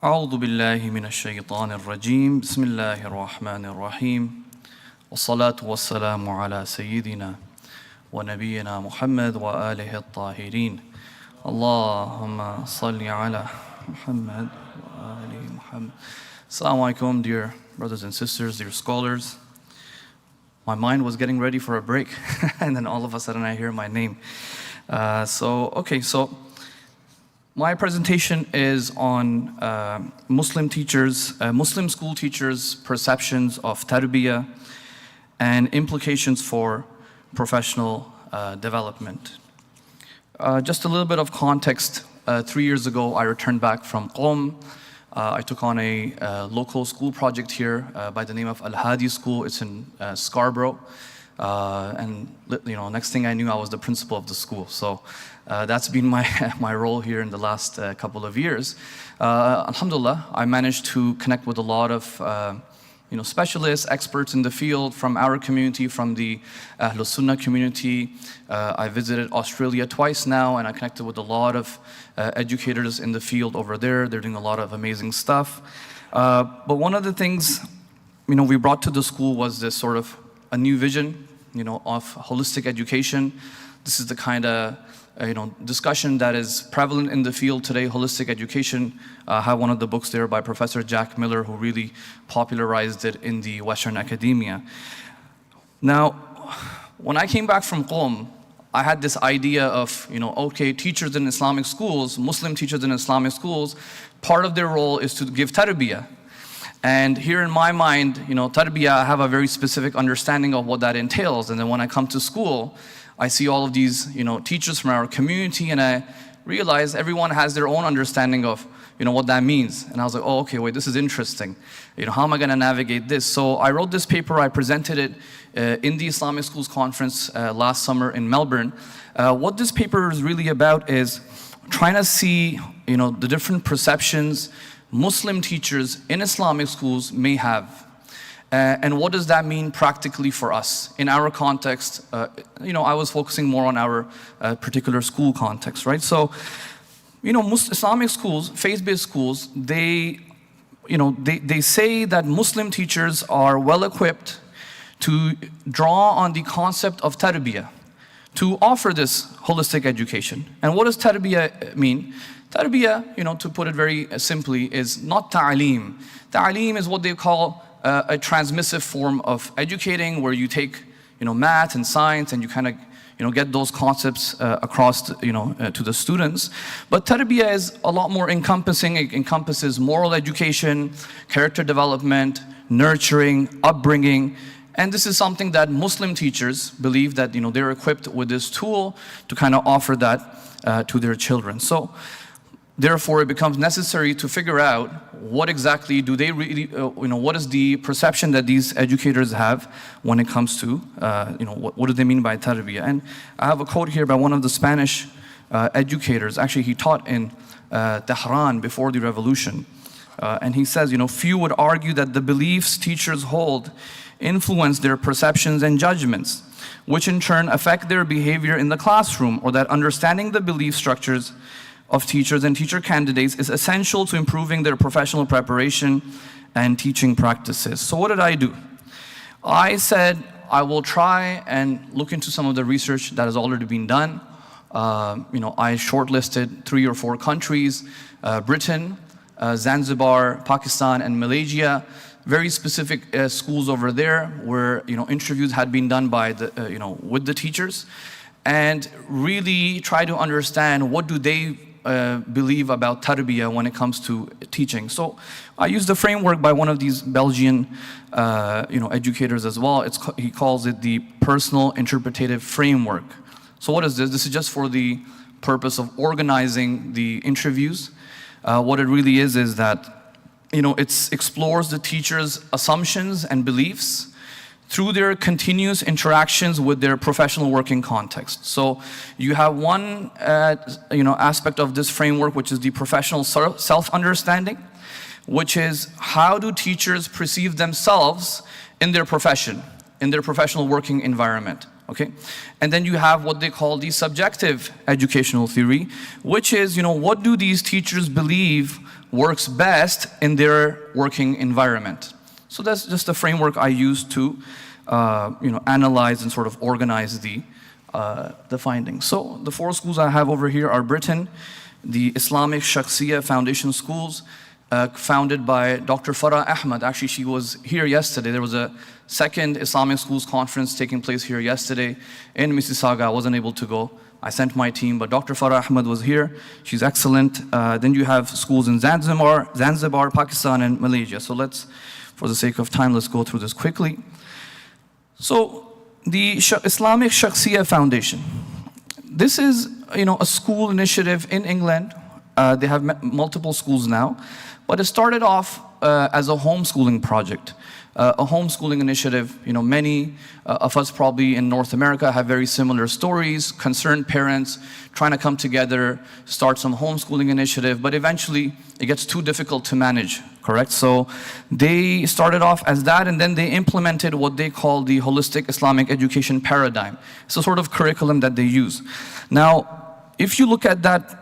أعوذ بالله من الشيطان الرجيم بسم الله الرحمن الرحيم والصلاة والسلام على سيدنا ونبينا محمد وآله الطاهرين اللهم صل على محمد وآل محمد. Assalamu alaikum, dear brothers and sisters, dear scholars. My mind was getting ready for a break and then all of a sudden I hear my name. So my presentation is on Muslim school teachers' perceptions of Tarbiyah and implications for professional development. Just a little bit of context. 3 years ago, I returned back from Qom. I took on a local school project here by the name of Al-Hadi School. It's in Scarborough. And next thing I knew, I was the principal of the school. So that's been my role here in the last couple of years. Alhamdulillah, I managed to connect with a lot of specialists, experts in the field from our community, from the Ahlus Sunnah community. I visited Australia twice now, and I connected with a lot of educators in the field over there. They're doing a lot of amazing stuff. But one of the things we brought to the school was this sort of a new vision of holistic education. This is the kind of discussion that is prevalent in the field today, holistic education. I have one of the books there by Professor Jack Miller, who really popularized it in the Western academia. Now, when I came back from Qom, I had this idea of, okay, teachers in Islamic schools, Muslim teachers in Islamic schools, part of their role is to give tarbiyah. And here in my mind, tarbiyah, I have a very specific understanding of what that entails. And then when I come to school, I see all of these, teachers from our community, and I realize everyone has their own understanding of, what that means. And I was like, oh, okay, wait, this is interesting. How am I going to navigate this? So I wrote this paper. I presented it in the Islamic Schools Conference last summer in Melbourne. What this paper is really about is trying to see, the different perceptions Muslim teachers in Islamic schools may have. And what does that mean practically for us? In our context, I was focusing more on our particular school context, right? So, Islamic schools, faith-based schools, they say that Muslim teachers are well-equipped to draw on the concept of tarbiyah, to offer this holistic education. And what does tarbiyah mean? Tarbiyah, to put it very simply, is not ta'aleem. Ta'aleem is what they call a transmissive form of educating, where you take, math and science, and you kind of, get those concepts across, to the students. But tarbiyah is a lot more encompassing. It encompasses moral education, character development, nurturing, upbringing. And this is something that Muslim teachers believe that, they're equipped with this tool to kind of offer that to their children. So, therefore, it becomes necessary to figure out what exactly do they really, what is the perception that these educators have when it comes to, what do they mean by tarbiyah? And I have a quote here by one of the Spanish educators. Actually, he taught in Tehran before the revolution. And he says, few would argue that the beliefs teachers hold influence their perceptions and judgments, which in turn affect their behavior in the classroom, or that understanding the belief structures of teachers and teacher candidates is essential to improving their professional preparation and teaching practices. So what did I do? I said I will try and look into some of the research that has already been done. I shortlisted 3 or 4 countries, Britain, Zanzibar, Pakistan, and Malaysia. Very specific schools over there where interviews had been done by with the teachers, and really try to understand what do they believe about tarbiyah when it comes to teaching. So I used a framework by one of these Belgian educators as well. He calls it the personal interpretative framework. So what is this? This is just for the purpose of organizing the interviews. What it really is that it explores the teacher's assumptions and beliefs through their continuous interactions with their professional working context. So you have one aspect of this framework, which is the professional self-understanding, which is how do teachers perceive themselves in their profession, in their professional working environment. Okay, and then you have what they call the subjective educational theory, which is, what do these teachers believe works best in their working environment. So that's just the framework I use to analyze and sort of organize the findings. So the 4 schools I have over here are Britain, the Islamic Shakhsiyya Foundation schools, founded by Dr. Farah Ahmad. Actually, she was here yesterday. There was a second Islamic schools conference taking place here yesterday in Mississauga. I wasn't able to go. I sent my team, but Dr. Farah Ahmad was here. She's excellent. Then you have schools in Zanzibar, Pakistan, and Malaysia. So let's, for the sake of time, let's go through this quickly. So the Islamic Shakhsiyya Foundation. This is, a school initiative in England. They have multiple schools now, but it started off as a homeschooling project, a homeschooling initiative. Many of us probably in North America have very similar stories, concerned parents trying to come together, start some homeschooling initiative, but eventually it gets too difficult to manage, correct? So they started off as that, and then they implemented what they call the holistic Islamic education paradigm. It's a sort of curriculum that they use. Now, if you look at that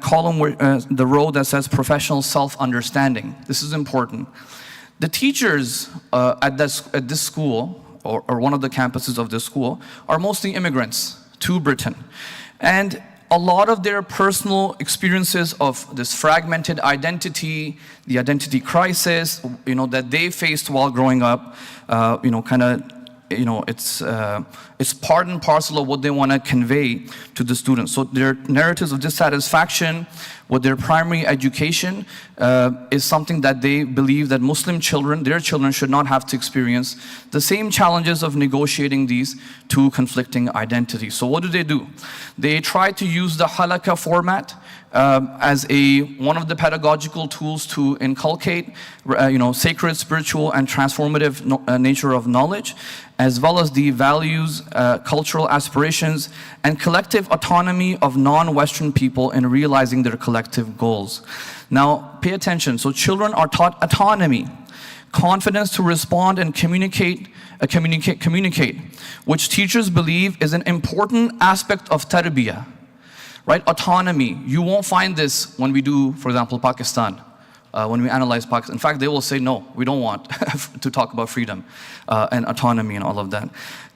column, where the row that says professional self-understanding, this is important. The teachers at this school, or one of the campuses of this school, are mostly immigrants to Britain. And a lot of their personal experiences of this fragmented identity, the identity crisis, that they faced while growing up, it's part and parcel of what they want to convey to the students. So their narratives of dissatisfaction with their primary education is something that they believe that Muslim children, their children, should not have to experience the same challenges of negotiating these two conflicting identities. So what do? They try to use the halakha format as one of the pedagogical tools to inculcate, sacred, spiritual, and transformative nature of knowledge, as well as the values, cultural aspirations, and collective autonomy of non-Western people in realizing their collective goals. Now, pay attention. So children are taught autonomy, confidence to respond and communicate, which teachers believe is an important aspect of tarbiyah. Right? Autonomy. You won't find this when we do, for example, Pakistan. When we analyze Pakistan. In fact, they will say, no, we don't want to talk about freedom and autonomy and all of that.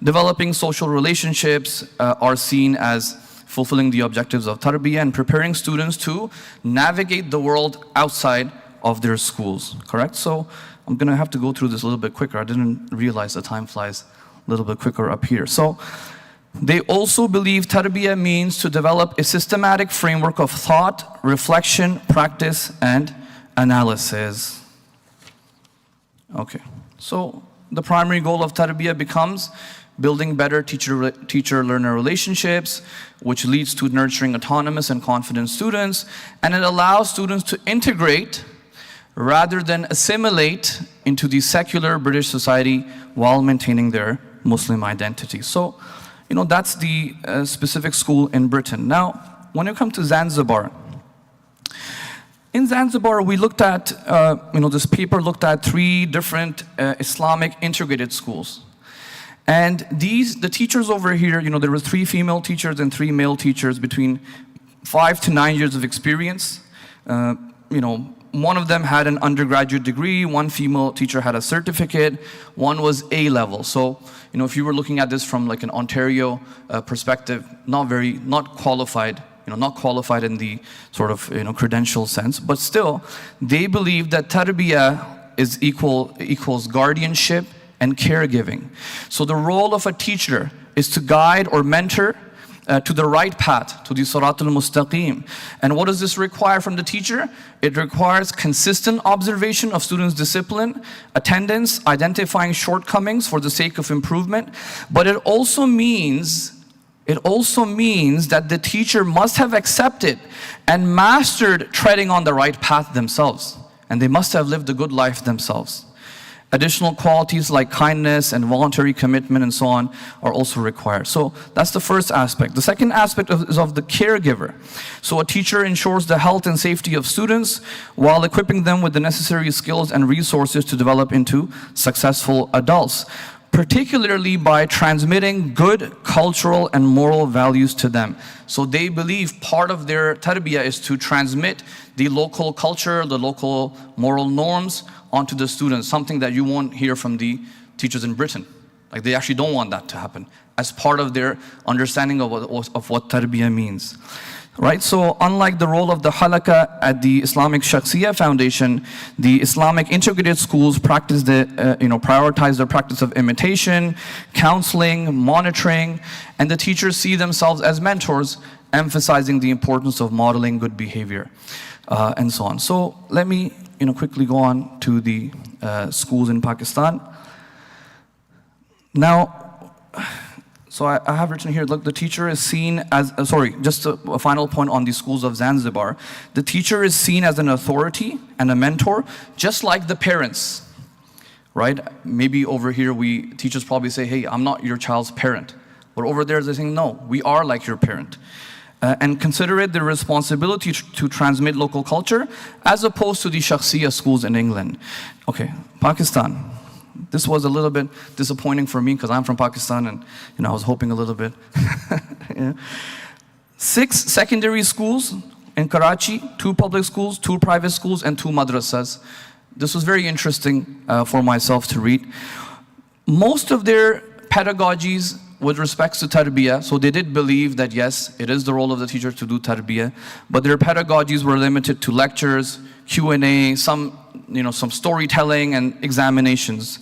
Developing social relationships are seen as fulfilling the objectives of tarbiyah and preparing students to navigate the world outside of their schools. Correct? So I'm going to have to go through this a little bit quicker. I didn't realize the time flies a little bit quicker up here. So they also believe tarbiyah means to develop a systematic framework of thought, reflection, practice, and analysis. Okay, so the primary goal of tarbiyah becomes building better teacher-learner relationships, which leads to nurturing autonomous and confident students, and it allows students to integrate rather than assimilate into the secular British society while maintaining their Muslim identity. So, that's the specific school in Britain. Now, when you come to Zanzibar, in Zanzibar, we looked at, this paper looked at 3 different Islamic integrated schools. And the teachers over here, there were 3 female teachers and 3 male teachers between 5 to 9 years of experience. One of them had an undergraduate degree, 1 female teacher had a certificate, 1 was A-level. So, if you were looking at this from like an Ontario perspective, not qualified, not qualified in the sort of, credential sense, but still, they believe that tarbiyah is equals guardianship and caregiving. So the role of a teacher is to guide or mentor to the right path, to the Siratul Mustaqim. And what does this require from the teacher? It requires consistent observation of students' discipline, attendance, identifying shortcomings for the sake of improvement. But it also means that the teacher must have accepted and mastered treading on the right path themselves. And they must have lived a good life themselves. Additional qualities like kindness and voluntary commitment and so on are also required. So that's the first aspect. The second aspect is of the caregiver. So a teacher ensures the health and safety of students while equipping them with the necessary skills and resources to develop into successful adults. particularly by transmitting good cultural and moral values to them. So they believe part of their tarbiyah is to transmit the local culture, the local moral norms onto the students, something that you won't hear from the teachers in Britain. Like, they actually don't want that to happen as part of their understanding of what tarbiyah means. Right, so unlike the role of the halaka at the Islamic Shakhsiyah Foundation, the Islamic integrated schools prioritize the practice of imitation, counseling, monitoring, and the teachers see themselves as mentors, emphasizing the importance of modeling good behavior, and so on. So let me quickly go on to the schools in Pakistan. Now, so I have written here, look, the teacher is seen as, just a final point on the schools of Zanzibar. The teacher is seen as an authority and a mentor, just like the parents, right? Maybe over here, teachers probably say, hey, I'm not your child's parent. But over there, they're saying, no, we are like your parent. And consider it their responsibility to transmit local culture, as opposed to the Shakhsiyah schools in England. Okay, Pakistan. This was a little bit disappointing for me because I'm from Pakistan, and I was hoping a little bit. Yeah. 6 secondary schools in Karachi, 2 public schools, 2 private schools, and 2 madrasas. This was very interesting for myself to read. Most of their pedagogies with respects to tarbiyah, so they did believe that yes, it is the role of the teacher to do tarbiyah, but their pedagogies were limited to lectures, Q&A, some storytelling and examinations.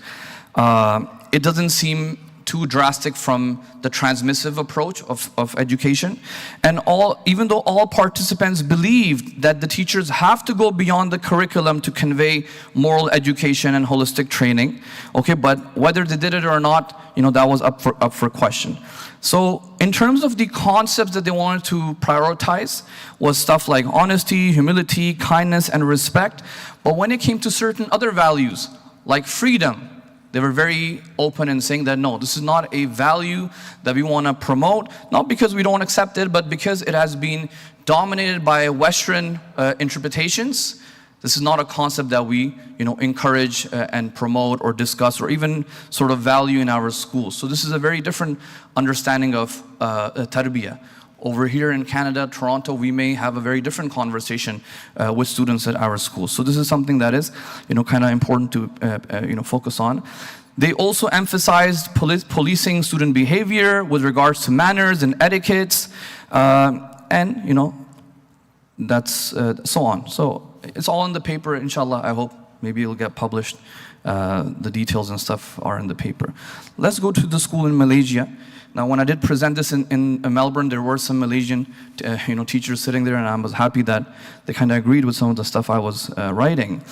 It doesn't seem too drastic from the transmissive approach of education. And even though all participants believed that the teachers have to go beyond the curriculum to convey moral education and holistic training, okay, but whether they did it or not, that was up for question. So in terms of the concepts that they wanted to prioritize was stuff like honesty, humility, kindness, and respect. But when it came to certain other values, like freedom, they were very open in saying that no, this is not a value that we want to promote, not because we don't accept it, but because it has been dominated by Western interpretations. This is not a concept that we encourage and promote or discuss or even sort of value in our schools. So this is a very different understanding of tarbiyah. Over here in Canada, Toronto, we may have a very different conversation with students at our schools. So this is something that is, kind of important to, focus on. They also emphasized policing student behavior with regards to manners and etiquettes, and that's so on. So it's all in the paper, inshallah. I hope maybe it'll get published. The details and stuff are in the paper. Let's go to the school in Malaysia. Now, when I did present this in Melbourne, there were some Malaysian, teachers sitting there, and I was happy that they kind of agreed with some of the stuff I was writing.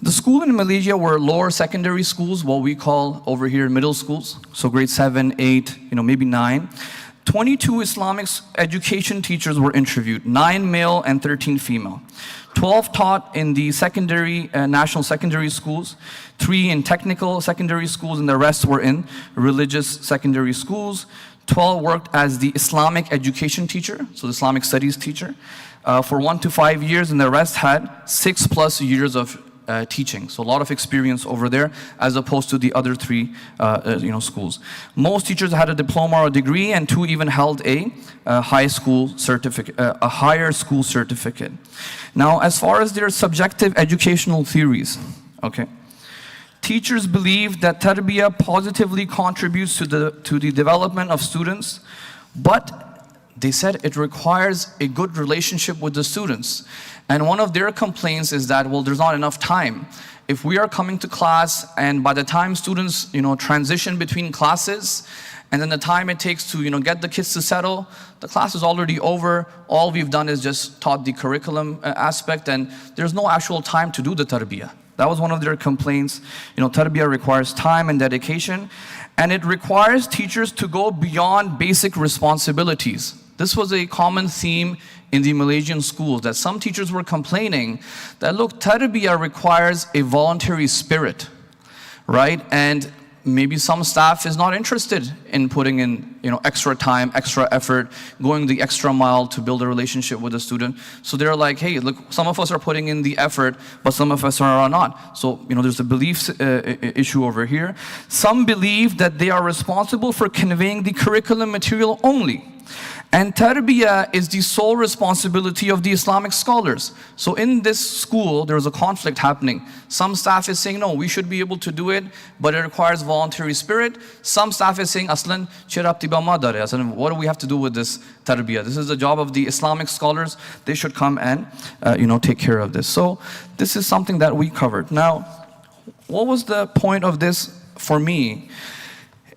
The school in Malaysia were lower secondary schools, what we call over here middle schools, so grade 7, 8, maybe 9. 22 Islamic education teachers were interviewed, 9 male and 13 female. 12 taught in the secondary, national secondary schools, 3 in technical secondary schools, and the rest were in religious secondary schools. 12 worked as the Islamic education teacher, so the Islamic studies teacher, for 1 to 5 years, and the rest had 6+ years of teaching. So a lot of experience over there, as opposed to the other 3 schools. Most teachers had a diploma or a degree, and 2 even held a higher school certificate. Now, as far as their subjective educational theories, okay, teachers believe that tarbiyah positively contributes to the development of students, but they said it requires a good relationship with the students. And one of their complaints is that, well, there's not enough time. If we are coming to class, and by the time students, transition between classes, and then the time it takes to, get the kids to settle, the class is already over. All we've done is just taught the curriculum aspect, and there's no actual time to do the tarbiyah. That was one of their complaints. Tarbiyah requires time and dedication, and it requires teachers to go beyond basic responsibilities. This was a common theme in the Malaysian schools, that some teachers were complaining that, look, tarbiyah requires a voluntary spirit, right? And maybe some staff is not interested in putting in, extra time, extra effort, going the extra mile to build a relationship with a student. So they're like, hey, look, some of us are putting in the effort, but some of us are not. So, there's a belief issue over here. Some believe that they are responsible for conveying the curriculum material only. And Tarbiyah is the sole responsibility of the Islamic scholars. So in this school, there's a conflict happening. Some staff is saying, no, we should be able to do it, but it requires voluntary spirit. Some staff is saying, Aslan, what do we have to do with this Tarbiyah? This is the job of the Islamic scholars. They should come and, take care of this. So this is something that we covered. Now, what was the point of this for me?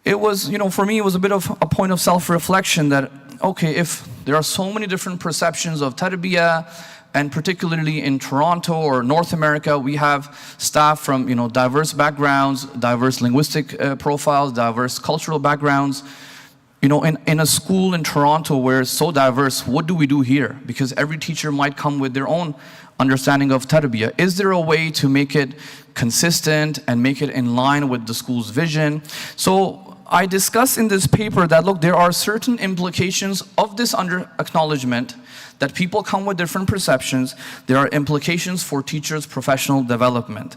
It was, for me, it was a bit of a point of self-reflection that, okay, if there are so many different perceptions of Tarbiyah, and particularly in Toronto or North America, we have staff from, diverse backgrounds, diverse linguistic profiles, diverse cultural backgrounds. In a school in Toronto where it's so diverse, what do we do here? Because every teacher might come with their own understanding of Tarbiyah. Is there a way to make it consistent and make it in line with the school's vision? So I discuss in this paper that, look, there are certain implications of this acknowledgement that people come with different perceptions. There are implications for teachers' professional development.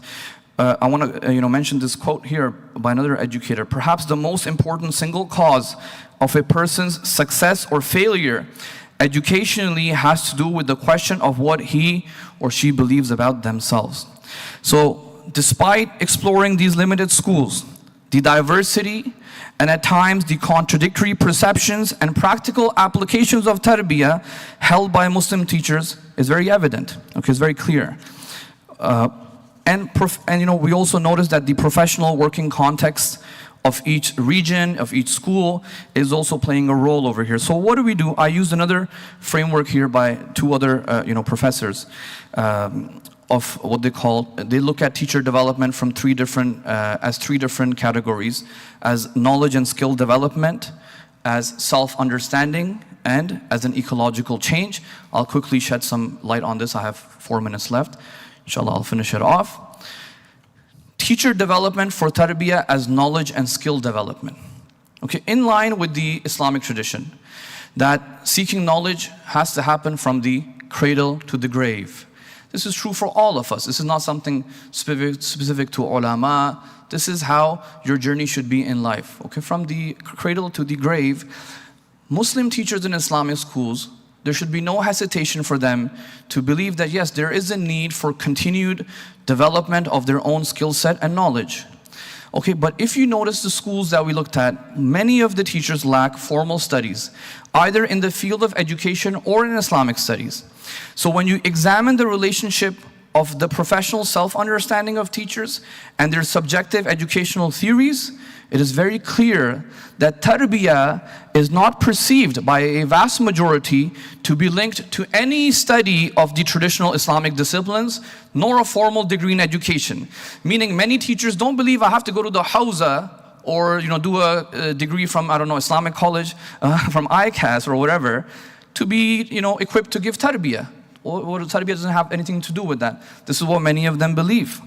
I want to mention this quote here by another educator. Perhaps the most important single cause of a person's success or failure educationally has to do with the question of what he or she believes about themselves. So despite exploring these limited schools, the diversity and at times the contradictory perceptions and practical applications of Tarbiyah held by Muslim teachers is very evident, it's very clear. We also notice that the professional working context of each region, of each school, is also playing a role over here. So what do? I used another framework here by two other professors of what they look at teacher development from three different categories: as knowledge and skill development, as self-understanding, and as an ecological change. I'll quickly shed some light on this. I have 4 minutes left. Inshallah, I'll finish it off. Teacher development for Tarbiyah as knowledge and skill development. In line with the Islamic tradition, that seeking knowledge has to happen from the cradle to the grave. This is true for all of us. This is not something specific to ulama. This is how your journey should be in life. From the cradle to the grave, Muslim teachers in Islamic schools, there should be no hesitation for them to believe that yes, there is a need for continued development of their own skill set and knowledge. But if you notice the schools that we looked at, many of the teachers lack formal studies, either in the field of education or in Islamic studies. So when you examine the relationship of the professional self-understanding of teachers and their subjective educational theories, it is very clear that Tarbiyah is not perceived by a vast majority to be linked to any study of the traditional Islamic disciplines, nor a formal degree in education. Meaning many teachers don't believe I have to go to the Hawza or do a degree from, Islamic college, from ICAIR or whatever, to be equipped to give Tarbiyah. Or Tarbiyah doesn't have anything to do with that. This is what many of them believe,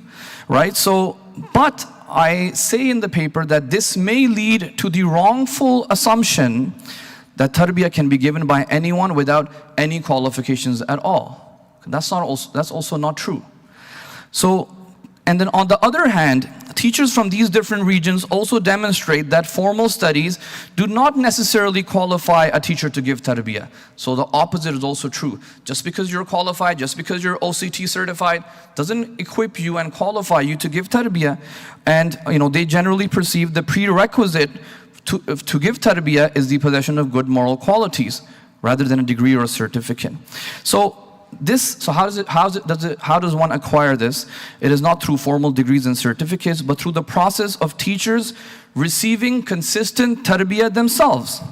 right? So, but I say in the paper that this may lead to the wrongful assumption that Tarbiyah can be given by anyone without any qualifications at all. That's also not true. So, and then on the other hand, teachers from these different regions also demonstrate that formal studies do not necessarily qualify a teacher to give Tarbiyah. So the opposite is also true. Just because you're qualified, just because you're OCT certified, doesn't equip you and qualify you to give Tarbiyah. And they generally perceive the prerequisite to give Tarbiyah is the possession of good moral qualities, rather than a degree or a certificate. So how does one acquire this? It is not through formal degrees and certificates, but through the process of teachers receiving consistent Tarbiyah themselves.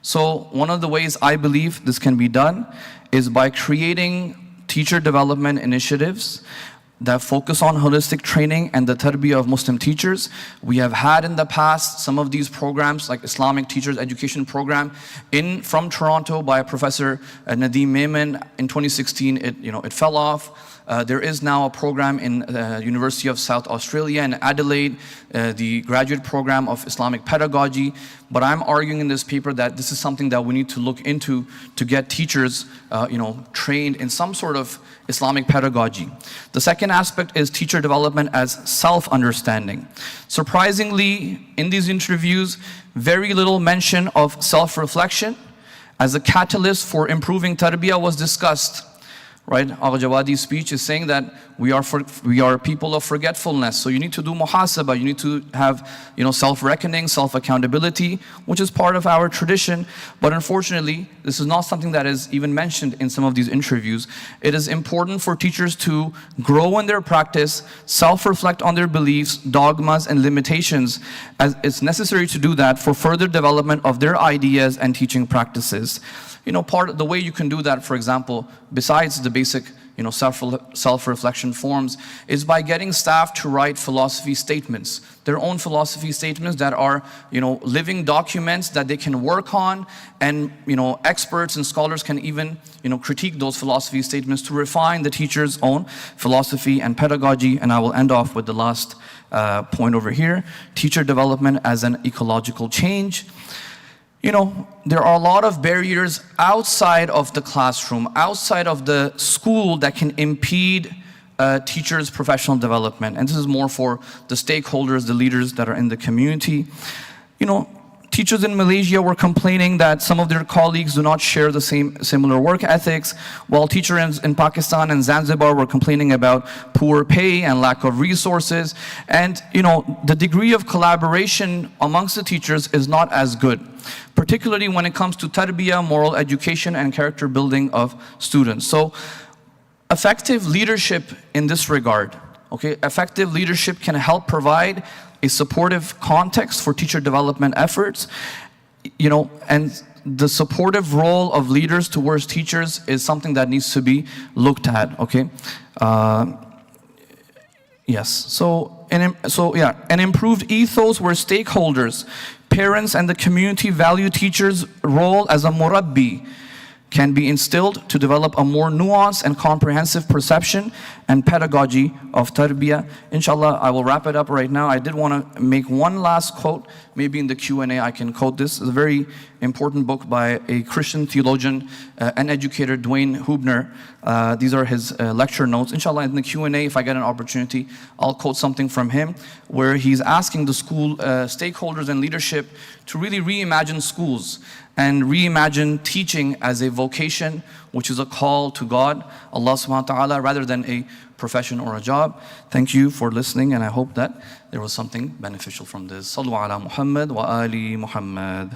So one of the ways I believe this can be done is by creating teacher development initiatives that focus on holistic training and the tarbiyah of Muslim teachers. We have had in the past some of these programs, like Islamic Teachers Education Program from Toronto by Professor Nadeem Maiman. In 2016, it fell off. There is now a program in University of South Australia in Adelaide, the graduate program of Islamic pedagogy. But I'm arguing in this paper that this is something that we need to look into to get teachers, trained in some sort of Islamic pedagogy. The second aspect is teacher development as self-understanding. Surprisingly, in these interviews, very little mention of self-reflection as a catalyst for improving tarbiyah was discussed. Right? Al-Jawadi's speech is saying that we are people of forgetfulness. So you need to do muhasabah, you need to have self-reckoning, self-accountability, which is part of our tradition. But unfortunately, this is not something that is even mentioned in some of these interviews. It is important for teachers to grow in their practice, self-reflect on their beliefs, dogmas, and limitations, as it's necessary to do that for further development of their ideas and teaching practices. Part of the way you can do that, for example, besides the basic self-reflection forms, is by getting staff to write philosophy statements, their own philosophy statements that are living documents that they can work on, and experts and scholars can even critique those philosophy statements to refine the teacher's own philosophy and pedagogy. And I will end off with the last point over here: teacher development as an ecological change. There are a lot of barriers outside of the classroom, outside of the school, that can impede teachers' professional development. And this is more for the stakeholders, the leaders that are in the community. Teachers in Malaysia were complaining that some of their colleagues do not share the similar work ethics, while teachers in Pakistan and Zanzibar were complaining about poor pay and lack of resources. And the degree of collaboration amongst the teachers is not as good, particularly when it comes to tarbiyah, moral education, and character building of students. So effective leadership in this regard, effective leadership can help provide a supportive context for teacher development efforts, and the supportive role of leaders towards teachers is something that needs to be looked at, yes. So an improved ethos where stakeholders, parents, and the community value teachers' role as a murabbi can be instilled to develop a more nuanced and comprehensive perception and pedagogy of tarbiyah. Inshallah, I will wrap it up right now. I did want to make one last quote. Maybe in the Q&A I can quote this. It's a very important book by a Christian theologian and educator, Dwayne Hubner. These are his lecture notes. Inshallah, in the Q&A, if I get an opportunity, I'll quote something from him, where he's asking the school stakeholders and leadership to really reimagine schools and reimagine teaching as a vocation, which is a call to God, Allah subhanahu wa ta'ala, rather than a profession or a job. Thank you for listening, and I hope that there was something beneficial from this. Sallu ala Muhammad wa ali Muhammad.